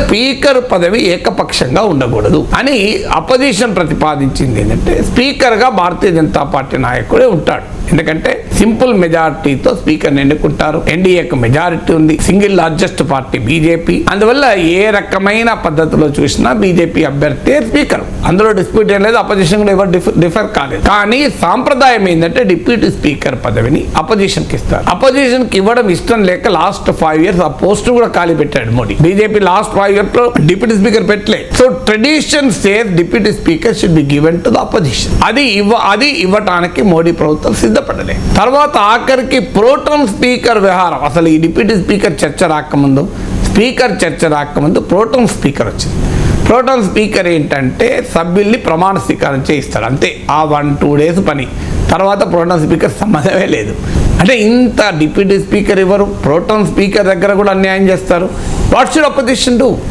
Speaker పదవి ఏకపక్షంగా ఉండకూడదు అని అపోజిషన్ ప్రతిపాదించింది. ఏంటంటే స్పీకర్గా భారతీయ జనతా పార్టీ నాయకుడే ఉంటాడు. ఎందుకంటే సింపుల్ మెజారిటీతో స్పీకర్ని ఎన్నుకుంటారు. ఎన్డీఏకు మెజారిటీ ఉంది, సింగిల్ లార్జెస్ట్ పార్టీ బీజేపీ. అందువల్ల ఏ రకమైన పద్ధతిలో చూసినా బీజేపీ అభ్యర్థి స్పీకర్, అందులో డిస్ప్యూట్ ఏం లేదు. అపోజిషన్ కూడా ఎవరు డిఫర్ కాలేదు. కానీ సాంప్రదాయం ఏంటంటే డిప్యూటీ స్పీకర్ పదవిని అపోజిషన్కి ఇస్తారు. అపోజిషన్కి ఇవ్వడం ఇష్టం లేక లాస్ట్ 5 years ఆ పోస్ట్ కూడా ఖాళీ పెట్టాడు మోడీ. బీజేపీ లాస్ట్ 5 years లో డిప్యూటీ స్పీకర్ పెట్టలే. So tradition says deputy speaker should be given to the opposition. అది ఇవ్వటానికి మోడీ ప్రభుత్వం సిద్ధపడలేదు. తర్వాత ఆఖరికి ప్రోటం స్పీకర్ వ్యవహారం, అసలు ఈ డిప్యూటీ స్పీకర్ చర్చ రాకముందు ప్రోటం స్పీకర్ వచ్చింది. ప్రోటం స్పీకర్ ఏంటంటే సభ్యుల్ని ప్రమాణ స్వీకారం చేయిస్తాడు అంతే. ఆ 1-2 days పని. తర్వాత ప్రోటం స్పీకర్ సంబంధమే లేదు. అంటే ఇంత డిప్యూటీ స్పీకర్ ఇవ్వరు, ప్రోటం స్పీకర్ దగ్గర కూడా అన్యాయం చేస్తారు. What should opposition do?